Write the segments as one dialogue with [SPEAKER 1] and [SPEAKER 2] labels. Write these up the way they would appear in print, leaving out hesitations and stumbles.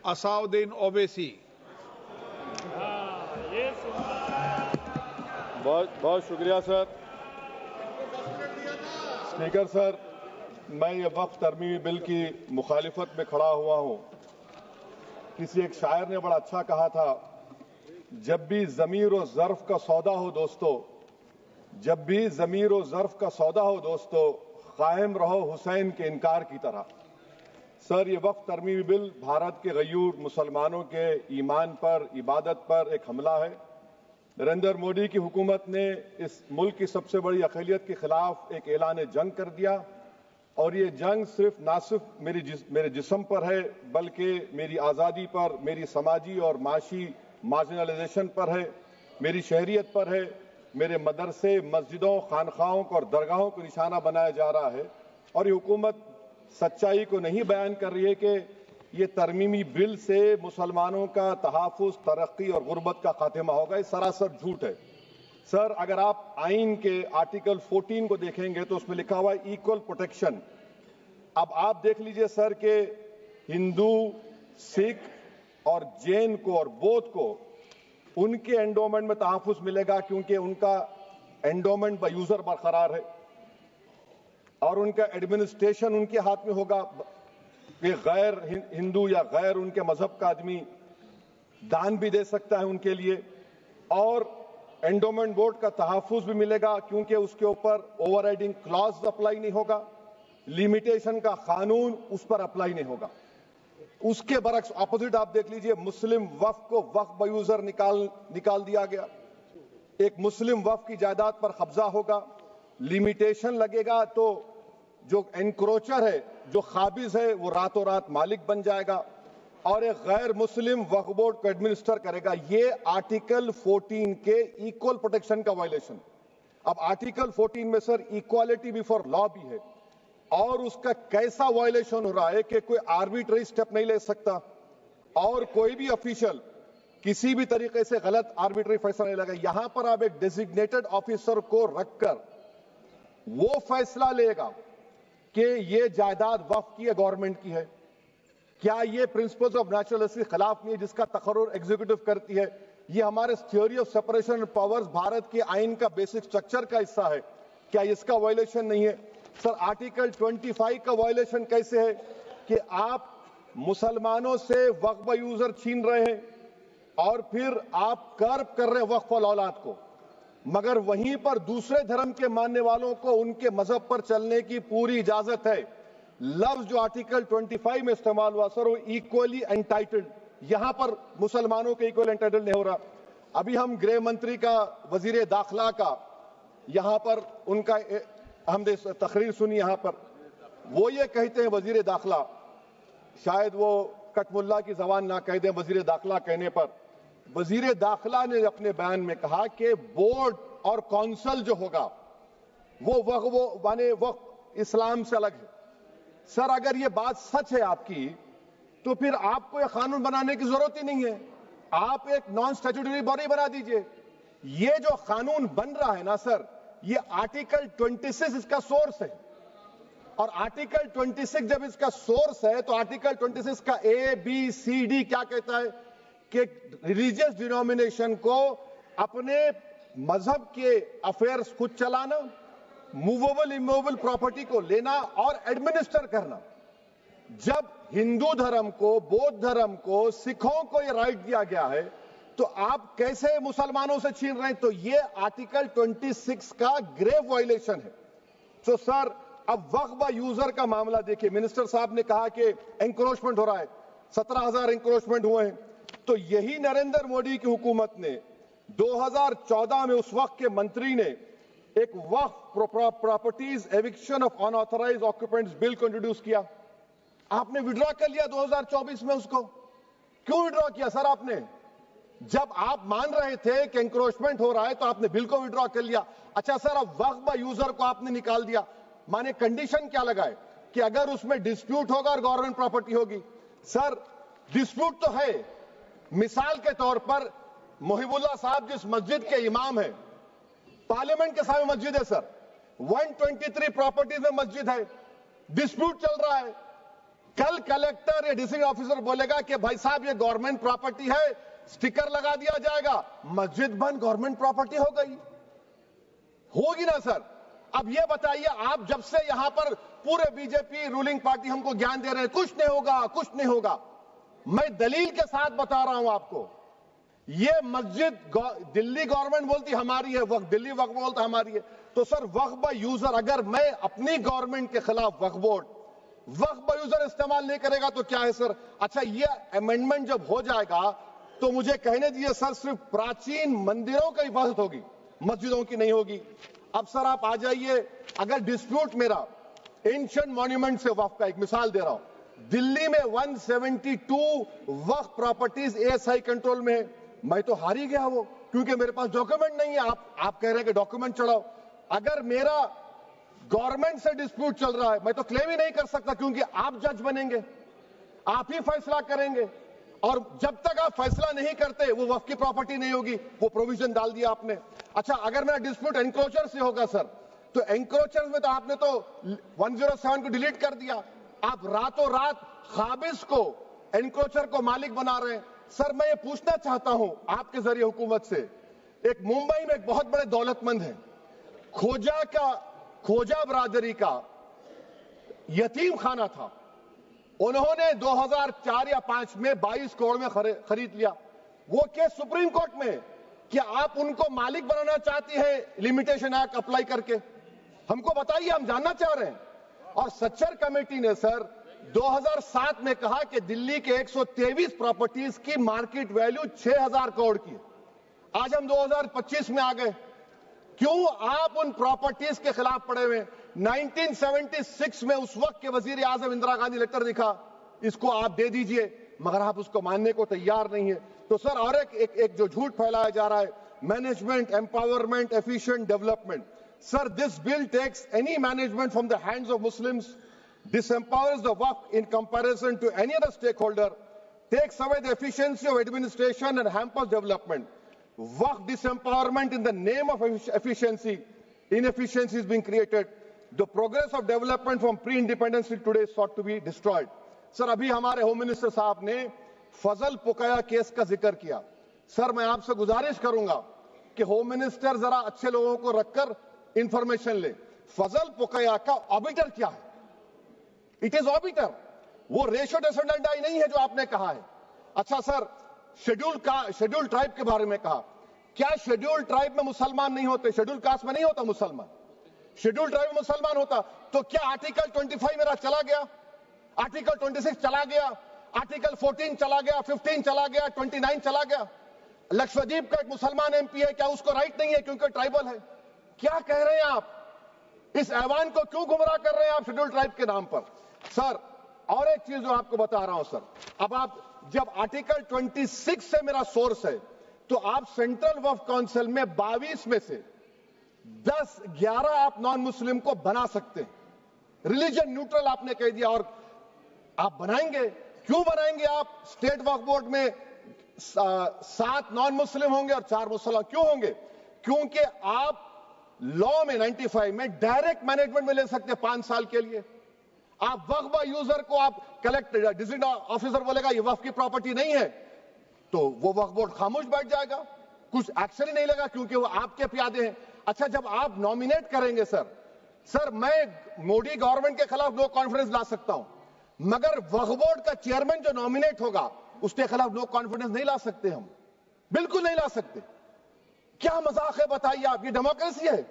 [SPEAKER 1] असाउद्दीन ओवैसी।
[SPEAKER 2] बहुत बहुत शुक्रिया सर। स्पीकर सर, मैं ये वक्फ तरमीमी बिल की मुखालिफत में खड़ा हुआ हूं। किसी एक शायर ने बड़ा अच्छा कहा था, जब भी ज़मीर और ज़र्फ का सौदा हो दोस्तों, जब भी ज़मीर और ज़र्फ का सौदा हो दोस्तों, कायम रहो हुसैन के इनकार की तरह। सर, ये वक्फ तरमीमी बिल भारत के गयूर मुसलमानों के ईमान पर, इबादत पर एक हमला है। नरेंद्र मोदी की हुकूमत ने इस मुल्क की सबसे बड़ी अक़लियत के खिलाफ एक ऐलान जंग कर दिया, और ये जंग ना सिर्फ मेरे जिस्म पर है, बल्कि मेरी आज़ादी पर, मेरी समाजी और माशी मार्जिनलाइजेशन पर है, मेरी शहरियत पर है, मेरे मदरसे, मस्जिदों, खानखाहों और दरगाहों को निशाना बनाया जा रहा है। और ये हुकूमत सच्चाई को नहीं बयान कर रही है कि ये तरमीमी बिल से मुसलमानों का तहफ़्फ़ुज़, तरक्की और गुर्बत का खात्मा होगा। ये सरासर झूठ है। सर, अगर आप आइन के आर्टिकल 14 को देखेंगे तो उसमें लिखा हुआ है इक्वल प्रोटेक्शन। अब आप देख लीजिए सर कि हिंदू, सिख और जैन को और बौद्ध को उनके एंडोमेंट में तहफ़्फ़ुज़ मिलेगा, क्योंकि उनका एंडोमेंट बाय यूजर बरकरार है और उनका एडमिनिस्ट्रेशन उनके हाथ में होगा कि गैर हिंदू या गैर उनके मजहब का आदमी दान भी दे सकता है उनके लिए, और एंडोमेंट बोर्ड का तहफ़्फ़ुज़ भी मिलेगा, क्योंकि उसके ऊपर ओवरराइडिंग क्लॉज अप्लाई नहीं होगा, लिमिटेशन का कानून उस पर अप्लाई नहीं होगा। उसके बरक्स ऑपोजिट आप देख लीजिए, मुस्लिम वक्फ को वक्फ बाय यूजर निकाल दिया गया। एक मुस्लिम वक्फ की जायदाद पर कब्जा होगा, लिमिटेशन लगेगा तो जो एनक्रोचर है, जो खाबिज है, वो रातों रात मालिक बन जाएगा और एक गैर मुस्लिम वक्फ बोर्ड को एडमिनिस्टर करेगा। ये आर्टिकल 14 के इक्वल प्रोटेक्शन का वायलेशन। अब आर्टिकल 14 में सर इक्वालिटी बिफोर लॉ भी है, और उसका कैसा वायलेशन हो रहा है कि कोई आर्बिट्ररी स्टेप नहीं ले सकता और कोई भी ऑफिशियल किसी भी तरीके से गलत आर्बिट्ररी फैसला नहीं लगा। यहां पर आप एक डेजिग्नेटेड ऑफिसर को रखकर वो फैसला लेगा कि ये जायदाद वक्फ की है, गवर्नमेंट की है। क्या ये प्रिंसिपल्स ऑफ नेचुरलिटी के खिलाफ नहीं है, जिसका तकर्रुर एग्जीक्यूटिव करती है? ये हमारे theory of separation of powers, Bharat के आइन का बेसिक स्ट्रक्चर का हिस्सा है। क्या इसका वायलेशन नहीं है? सर, आर्टिकल 25 का वायलेशन कैसे है कि आप मुसलमानों से वक्फ बाय यूजर छीन रहे हैं और फिर आप कर्ब कर रहे हैं वक्फ वाल औलाद को, मगर वहीं पर दूसरे धर्म के मानने वालों को उनके मजहब पर चलने की पूरी इजाजत है। लफ्ज जो आर्टिकल 25 में इस्तेमाल हुआ सर, वो इक्वली एंटाइटल्ड, यहां पर मुसलमानों के इक्वल एंटाइटल्ड नहीं हो रहा। अभी हम गृह मंत्री का, वजीर दाखिला का यहां पर उनका हमने तकरीर सुनी, यहां पर वो ये कहते हैं, वजीर दाखिला, शायद वो कटमुल्ला की जबान ना कह दें, वजीर दाखिला कहने पर वजीर दाखिला ने अपने बयान में कहा कि बोर्ड और काउंसिल जो होगा वो माने वक्फ इस्लाम से अलग है। सर, अगर ये बात सच है आपकी, तो फिर आपको यह कानून बनाने की जरूरत ही नहीं है। आप एक नॉन स्टैट्यूटरी बॉडी बना दीजिए। ये जो कानून बन रहा है ना सर, ये आर्टिकल 26 इसका सोर्स है, और आर्टिकल 26 जब इसका सोर्स है तो आर्टिकल 26 का ABCD क्या कहता है कि रिलीजियस डिनोमिनेशन को अपने मजहब के अफेयर्स खुद चलाना, मूवेबल इमूवेबल प्रॉपर्टी को लेना और एडमिनिस्टर करना। जब हिंदू धर्म को, बौद्ध धर्म को, सिखों को यह राइट दिया गया है, तो आप कैसे मुसलमानों से छीन रहे हैं? तो यह आर्टिकल 26 का ग्रेव वायलेशन है। तो सर, अब वक्फ बाय यूजर का मामला देखिए, मिनिस्टर साहब ने कहा कि एंक्रोचमेंट हो रहा है, 17,000 एंक्रोचमेंट हुए हैं। तो यही नरेंद्र मोदी की हुकूमत ने 2014 में उस वक्त के मंत्री ने एक Waqf properties eviction of unauthorised occupants bill को इंट्रोड्यूस किया। आपने विड्रॉ कर लिया 2024 में उसको। क्यों विड्रॉ किया सर आपने? जब आप मान रहे थे कि एंक्रोचमेंट हो रहा है तो आपने बिल को विड्रॉ कर लिया। अच्छा सर, अब वक्फ बाय यूजर को आपने निकाल दिया, माने कंडीशन क्या लगाए कि अगर उसमें डिस्प्यूट होगा और गवर्नमेंट प्रॉपर्टी होगी। सर, डिस्प्यूट तो है। मिसाल के तौर पर मोहिबुल्लाह साहब जिस मस्जिद के इमाम है, पार्लियामेंट के सामने मस्जिद है सर, 123 प्रॉपर्टीज में मस्जिद है, डिस्प्यूट चल रहा है, कल कलेक्टर या डिस्ट्रिक्ट ऑफिसर बोलेगा कि भाई साहब ये गवर्नमेंट प्रॉपर्टी है, स्टिकर लगा दिया जाएगा, मस्जिद बंद गवर्नमेंट प्रॉपर्टी हो गई, होगी ना सर। अब ये बताइए, आप जब से यहां पर पूरे बीजेपी रूलिंग पार्टी हमको ज्ञान दे रहे हैं कुछ नहीं होगा, कुछ नहीं होगा, मैं दलील के साथ बता रहा हूं आपको। ये मस्जिद दिल्ली गवर्नमेंट बोलती हमारी है, वक्फ दिल्ली वक्फ बोलता हमारी है, तो सर वक्फ बाय यूजर, अगर मैं अपनी गवर्नमेंट के खिलाफ वक्फ बोर्ड वक्फ बाय यूजर इस्तेमाल नहीं करेगा तो क्या है सर। अच्छा, ये अमेंडमेंट जब हो जाएगा तो मुझे कहने दीजिए सर, सिर्फ प्राचीन मंदिरों की हिफाजत होगी, मस्जिदों की नहीं होगी। अब सर आप आ जाइए, अगर डिस्प्यूट मेरा एंशिएंट मॉन्यूमेंट से वक्फ का, एक मिसाल दे रहा हूं, दिल्ली में 172 वक्फ प्रॉपर्टीज एएसआई कंट्रोल में है, मैं तो हार ही गया वो, क्योंकि मेरे पास डॉक्यूमेंट नहीं है। आप कह रहे हैं कि डॉक्यूमेंट चढ़ाओ, अगर मेरा गवर्नमेंट से डिस्प्यूट चल रहा है मैं तो क्लेम ही नहीं कर सकता, क्योंकि आप जज बनेंगे, आप ही फैसला करेंगे, और जब तक आप फैसला नहीं करते वो वक्फ की प्रॉपर्टी नहीं होगी, वो प्रोविजन डाल दिया आपने। अच्छा, अगर मेरा डिस्प्यूट एंक्रोचर से होगा सर, तो एंक्रोचर में तो आपने तो 107 को डिलीट कर दिया, आप रातों रात खाबिज को, एंक्रोचर को मालिक बना रहे हैं। सर मैं ये पूछना चाहता हूं आपके जरिए हुकूमत से, एक मुंबई में एक बहुत बड़े दौलतमंद है, खोजा बरादरी का यतीम खाना था, उन्होंने 2004 या 5 में 22 करोड़ में खरीद लिया। वो केस सुप्रीम कोर्ट में, क्या आप उनको मालिक बनाना चाहती है लिमिटेशन एक्ट अप्लाई करके? हमको बताइए, हम जानना चाह रहे हैं। और सच्चर कमेटी ने सर 2007 में कहा कि दिल्ली के 123 प्रॉपर्टीज की मार्केट वैल्यू 6000 करोड़ की। आज हम 2025 में आ गए, क्यों आप उन प्रॉपर्टीज के खिलाफ पड़े हुए? 1976 में उस वक्त के वजीर आजम इंदिरा गांधी लेटर लिखा, इसको आप दे दीजिए, मगर आप उसको मानने को तैयार नहीं है। तो सर और एक जो झूठ फैलाया जा रहा है, management empowerment efficient development, sir this bill takes any management from the hands of Muslims, disempowers the waqf in comparison to any other stakeholder, takes away the efficiency of administration and hampers development. Waqf disempowerment in the name of efficiency, inefficiency is being created. The progress of development from pre-independence till today is sought to be destroyed. Sir अभी हमारे home minister साहब ने फजल पुकाया case का जिक्र किया। Sir मैं आपसे गुजारिश करूंगा कि होम मिनिस्टर जरा अच्छे लोगों को रखकर इंफॉर्मेशन ले, फजल पुकाया का ऑबिटर क्या है? इट इज ऑबिटर, वो रेशियो डिसेंडेंट आई नहीं है जो आपने कहा है। अच्छा सर, शेड्यूल ट्राइब के बारे में कहा, क्या शेड्यूल ट्राइब में मुसलमान नहीं होते? शेड्यूल कास्ट में नहीं होता मुसलमान, शेड्यूल ट्राइब में मुसलमान होता तो क्या आर्टिकल 25 मेरा चला गया, आर्टिकल 26 चला गया, आर्टिकल 14 चला गया, 15 चला गया, 29 चला गया? लक्षद्वीप का एक मुसलमान एमपी है, क्या उसको राइट नहीं है क्योंकि ट्राइबल है? क्या कह रहे हैं आप? इस ऐवान को क्यों गुमराह कर रहे हैं आप शेड्यूल ट्राइब के नाम पर? सर और एक चीज जो आपको बता रहा हूं सर, अब आप जब आर्टिकल 26 से मेरा सोर्स है, तो आप सेंट्रल वक्फ काउंसिल में 22 में से 10-11 आप नॉन मुस्लिम को बना सकते हैं, रिलीजन न्यूट्रल आपने कह दिया, और आप बनाएंगे, क्यों बनाएंगे आप? स्टेट वक्फ बोर्ड में 7 नॉन मुस्लिम होंगे और 4 मुसलमान, क्यों होंगे? क्योंकि आप लॉ में 95 में डायरेक्ट मैनेजमेंट में ले सकते हैं 5 साल के लिए। आप वक्फ बाय यूजर को आप कलेक्टर डिस्ट्रिक्ट ऑफिसर बोलेगा ये वक्फ की प्रॉपर्टी नहीं है, तो वो वक्फ बोर्ड खामोश बैठ जाएगा, कुछ एक्शन ही नहीं लेगा, क्योंकि वो आपके प्यादे हैं। अच्छा, जब आप नॉमिनेट करेंगे सर मैं मोदी गवर्नमेंट के खिलाफ नो कॉन्फिडेंस ला सकता हूं, मगर वक्फ बोर्ड का चेयरमैन जो नॉमिनेट होगा उसके खिलाफ नो कॉन्फिडेंस नहीं ला सकते, हम बिल्कुल नहीं ला सकते। क्या मजाक है बताइए आप? ये डेमोक्रेसी है।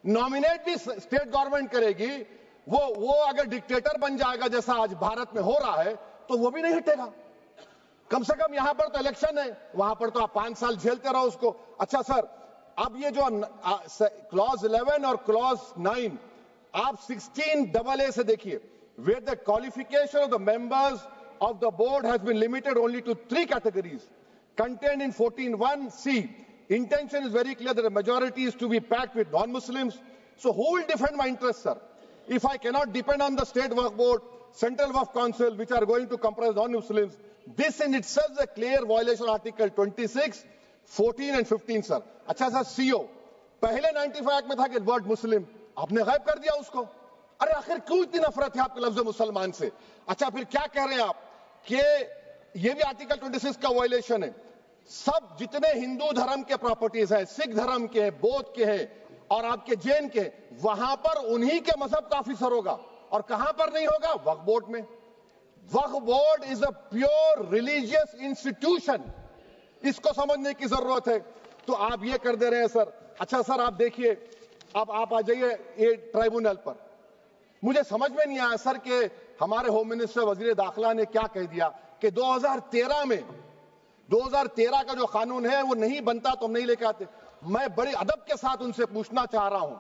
[SPEAKER 2] नॉमिनेट भी स्टेट गवर्नमेंट करेगी, वो अगर डिक्टेटर बन जाएगा जैसा आज भारत में हो रहा है तो वो भी नहीं हटेगा। कम से कम यहां पर तो इलेक्शन है, वहां पर तो आप 5 साल झेलते रहो उसको। अच्छा सर, अब ये जो क्लॉज 11 और क्लॉज 9 आप 16AA से देखिए, where the qualification of the members of the board has been limited only to 3 categories contained in 14(1)(c). Intention is very clear that the majority is to be packed with non-Muslims. So who will defend my interests, sir? If I cannot depend on the state waqf board, central waqf council, which are going to comprise non-Muslims, this in itself is a clear violation of Article 26, 14 and 15, sir. अच्छा sir, CO पहले 95 act में था कि word मुस्लिम, आपने गायब कर दिया उसको। अरे आखिर क्यों इतनी नफरत है आपके लफ्ज मुसलमान से? अच्छा फिर क्या कह रहे हैं आप कि ये भी आर्टिकल 26 का वायलेशन है। सब जितने हिंदू धर्म के प्रॉपर्टीज हैं, सिख धर्म के, बौद्ध के हैं और आपके जैन के, वहां पर उन्हीं के मजहब का ऑफिसर होगा। और कहां पर नहीं होगा? वक्फ बोर्ड में। Waqf board is a pure religious institution, इसको समझने की जरूरत है। तो आप ये कर दे रहे हैं सर। अच्छा सर आप देखिए, अब आप आ जाइए ये ट्राइब्यूनल पर। मुझे समझ में नहीं आया सर कि हमारे होम मिनिस्टर वजीर दाखिला ने क्या कह दिया कि 2013 का जो कानून है वो नहीं बनता तो हम नहीं लेके आते। मैं बड़े अदब के साथ उनसे पूछना चाह रहा हूं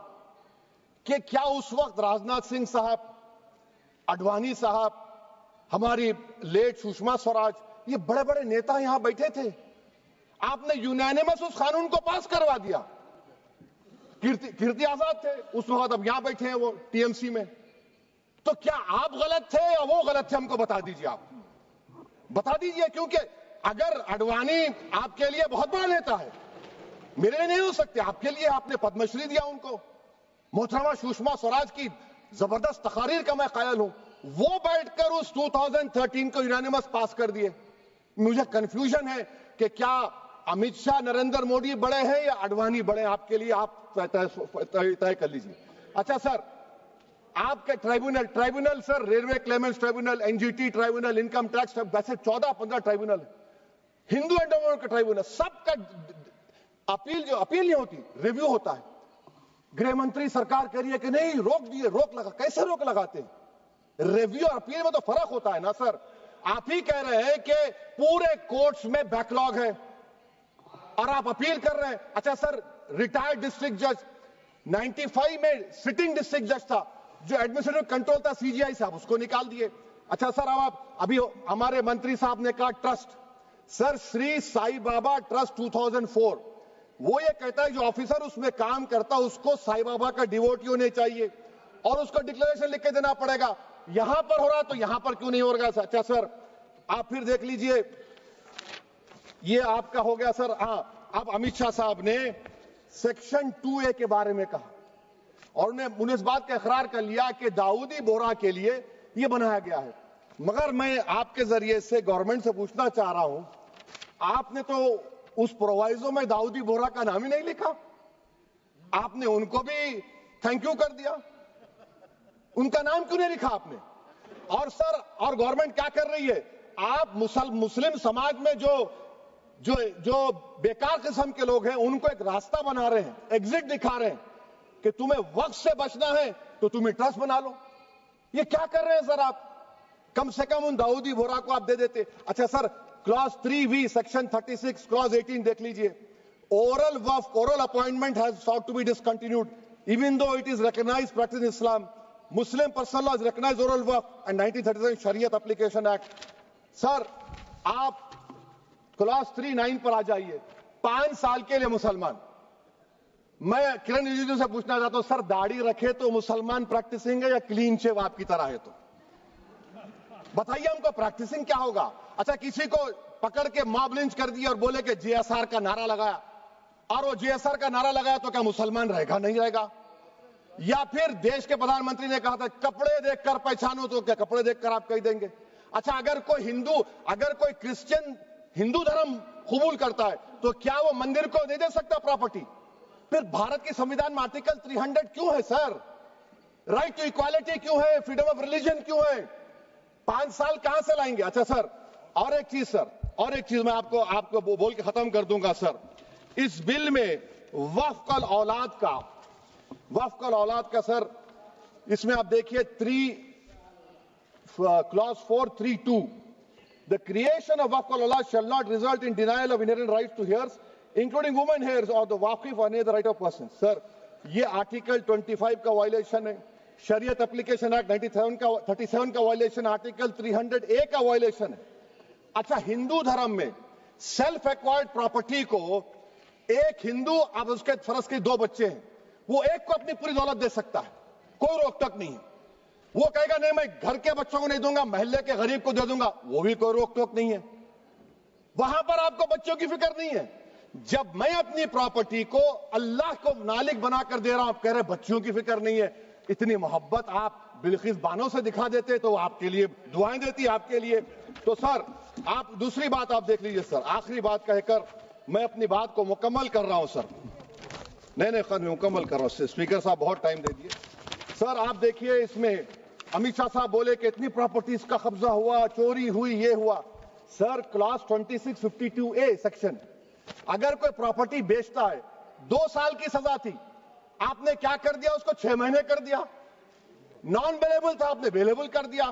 [SPEAKER 2] कि क्या उस वक्त राजनाथ सिंह साहब, अडवाणी साहब, हमारी लेट सुषमा स्वराज, ये बड़े बड़े नेता यहां बैठे थे? आपने यूनानिमस उस कानून को पास करवा दिया। कीर्ति आजाद थे उस वक्त, अब यहां बैठे हैं वो टीएमसी में। तो क्या आप गलत थे या वो गलत थे? हमको बता दीजिए, आप बता दीजिए। क्योंकि अगर अडवाणी आपके लिए बहुत बड़ा नेता है, मेरे लिए नहीं हो सकते, आपके लिए आपने पद्मश्री दिया उनको। मोहतरमा सुषमा स्वराज की जबरदस्त तकारीर का मैं कायल हूं। वो बैठकर उस 2013 को यूनानिमस पास कर दिए। मुझे कंफ्यूजन है कि क्या अमित शाह, नरेंद्र मोदी बड़े हैं या अडवाणी बड़े हैं? आपके लिए आप तय कर लीजिए। अच्छा सर, आपके tribunal sir, railway Clements tribunal, NGT tribunal, income tax, वैसे 14-15 ट्राइब्यूनल है। हिंदू एंडोमेंट का ट्राइब्यूनल, सबका अपील नहीं होती, रिव्यू होता है। गृह मंत्री सरकार कह रही है कि नहीं, रोक दिए, रोक लगा। कैसे रोक लगाते हैं? रिव्यू और अपील में तो फर्क होता है ना सर। आप ही कह रहे हैं कि पूरे कोर्ट्स में बैकलॉग है और आप अपील कर रहे हैं। अच्छा सर, रिटायर्ड डिस्ट्रिक्ट जज 95 में सिटिंग डिस्ट्रिक्ट जज था, जो एडमिनिस्ट्रेटिव कंट्रोल था सीजीआई साहब, उसको निकाल दिए। अच्छा सर, अब आप अभी हमारे मंत्री साहब ने कहा trust, sir Shri Sai Baba trust 2004, वो ये कहता है जो ऑफिसर उसमें काम करता है उसको साई बाबा का डिवोटी होने चाहिए और उसको डिक्लेरेशन लिख के देना पड़ेगा। यहां पर हो रहा तो यहां पर क्यों नहीं हो रहा? अच्छा सर, आप फिर देख लीजिए, ये आपका हो गया सर। अब अमित शाह साहब ने सेक्शन 2A के बारे में कहा और उन्होंने इस बात का इकरार कर लिया कि दाऊदी बोहरा के लिए यह बनाया गया है। मगर मैं आपके जरिए से गवर्नमेंट से पूछना चाह रहा हूं, आपने तो उस प्रोवाइजो में दाऊदी बोहरा का नाम ही नहीं लिखा। आपने उनको भी थैंक यू कर दिया, उनका नाम क्यों नहीं लिखा आपने? और सर, और गवर्नमेंट क्या कर रही है? आप मुस्लिम समाज में जो बेकार किस्म के लोग हैं उनको एक रास्ता बना रहे हैं, एग्जिट दिखा रहे हैं कि तुम्हें वक्त से बचना है तो तुम्हें ट्रस्ट बना लो। ये क्या कर रहे हैं सर आप? कम से कम उन दाऊदी बोहरा को आप दे देते। अच्छा sir, clause 3V section 36 clause 18 देख लीजिए। Oral Waqf, oral appointment has sought to be discontinued even though it is recognized practice in Islam. Muslim personal law is recognized oral waqf and 1937 Shariat Application Act. Sir आप clause 3(9) पर आ जाइए। 5 साल के लिए मुसलमान। मैं किरण रिजिजू से पूछना चाहता हूं, सर दाढ़ी रखे तो मुसलमान प्रैक्टिसिंग है या क्लीन शेव आपकी तरह है? तो बताइए हमको, प्रैक्टिसिंग क्या होगा? अच्छा, किसी को पकड़ के मॉब लिंच कर दिया और बोले कि JSR का नारा लगाया, और वो JSR का नारा लगाया तो क्या मुसलमान रहेगा? नहीं रहेगा। या फिर देश के प्रधानमंत्री ने कहा था कपड़े देखकर पहचानो, तो क्या कपड़े देखकर आप कह देंगे? अच्छा, अगर कोई क्रिश्चियन हिंदू धर्म कबूल करता है तो क्या वो मंदिर को नहीं दे सकता प्रॉपर्टी? फिर भारत के संविधान में आर्टिकल 300 क्यों है सर? राइट टू इक्वालिटी क्यों है? फ्रीडम ऑफ रिलीजन क्यों है? 5 साल कहां से लाएंगे? अच्छा सर, और एक चीज सर, और एक चीज मैं आपको बोल के खत्म कर दूंगा सर। इस बिल में वक्फ औलाद का सर, इसमें आप देखिए clause 4(3)(2), the creation of waqf al-awlad shall not result in denial of inherent rights to heirs, including women heirs or the waqif or any other right of person. Sir, ये article 25 का violation है, शरीयत application act 37 का violation, article 300A का violation है। अच्छा, हिंदू धर्म में सेल्फ एक्वायर्ड प्रॉपर्टी को एक हिंदू, अब उसके फर्ज के 2 बच्चे हैं, वो एक को अपनी पूरी दौलत दे सकता है, कोई रोक टोक नहीं है। वो कहेगा नहीं मैं घर के बच्चों को नहीं दूंगा, मोहल्ले के गरीब को दे दूंगा, वो भी कोई रोक टोक नहीं है। वहां पर आपको बच्चों की फिक्र नहीं है। जब मैं अपनी प्रॉपर्टी को अल्लाह को मालिक बनाकर दे रहा हूं, आप कह रहे बच्चों की फिक्र नहीं है। इतनी मोहब्बत आप बिल्किस बानो से दिखा देते तो आपके लिए दुआएं देती आपके लिए। तो सर आप दूसरी बात आप देख लीजिए सर, आखिरी बात कहकर मैं अपनी बात को मुकम्मल कर रहा हूं सर। नहीं खैर मुकम्मल कर रहा हूं, स्पीकर साहब बहुत टाइम दे दिए। सर आप देखिए इसमें अमित शाह साहब बोले कि इतनी प्रॉपर्टीज का कब्जा हुआ, चोरी हुई, ये हुआ। सर क्लास 2652A सेक्शन, अगर कोई प्रॉपर्टी बेचता है 2 साल की सजा थी, आपने क्या कर दिया, उसको 6 महीने कर दिया। नॉन बेलेबल था, आपने बेलेबल कर दिया।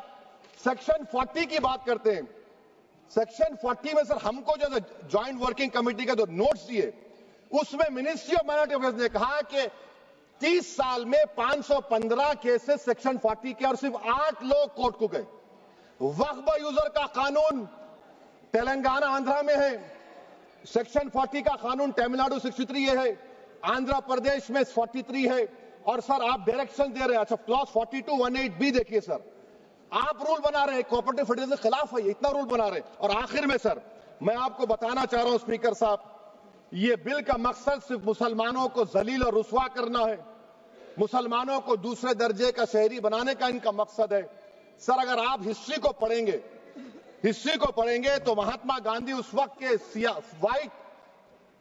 [SPEAKER 2] सेक्शन 40 की बात करते हैं, सेक्शन 40 में सर हमको जो ज्वाइंट वर्किंग कमेटी का जो नोट्स दिए, उसमें मिनिस्ट्री ऑफ माइनॉरिटी अफेयर्स ने कहा कि 30 साल में 515 केसेस सेक्शन 40 के और सिर्फ 8 लोग कोर्ट को गए। वक्फ यूजर का कानून तेलंगाना आंध्रा में है, सेक्शन 40 का कानून तमिलनाडु 63 है, आंध्र प्रदेश में 43 है। और सर आप डायरेक्शन दे रहे हैं, अच्छा क्लॉज 4218B देखिए सर, आप रूल बना रहे हैं, कोऑपरेटिव फेडरलिज्म के खिलाफ है, इतना रूल बना रहे हैं। और आखिर में सर मैं आपको बताना चाह रहा हूं स्पीकर साहब, ये बिल का मकसद सिर्फ मुसलमानों को जलील और रुस्वा करना है, मुसलमानों को दूसरे दर्जे का शहरी बनाने का इनका मकसद है। सर अगर आप हिस्ट्री को पढ़ेंगे तो महात्मा गांधी उस वक्त के व्हाइट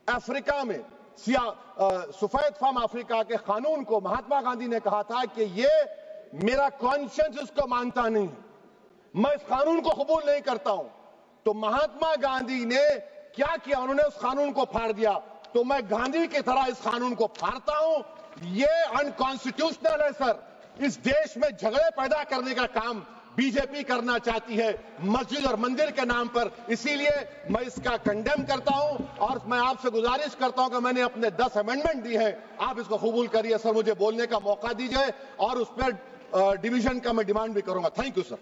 [SPEAKER 2] अफ्रीका में सफेद फार्म अफ्रीका के कानून को महात्मा गांधी ने कहा था कि ये मेरा कॉन्शियंस इसको मानता नहीं है, मैं इस कानून को कबूल नहीं करता हूं। तो महात्मा गांधी ने क्या किया, उन्होंने उस कानून को फाड़ दिया। तो मैं गांधी की तरह इस कानून को फाड़ता हूं। ये अनकॉन्स्टिट्यूशनल है सर। इस देश में झगड़े पैदा करने का काम बीजेपी करना चाहती है मस्जिद और मंदिर के नाम पर, इसीलिए मैं इसका कंडेम करता हूं। और मैं आपसे गुजारिश करता हूं कि मैंने अपने 10 अमेंडमेंट दी हैं, आप इसको कबूल करिए सर, मुझे बोलने का मौका दीजिए और उस पर डिवीजन का मैं डिमांड भी करूंगा। Thank you sir.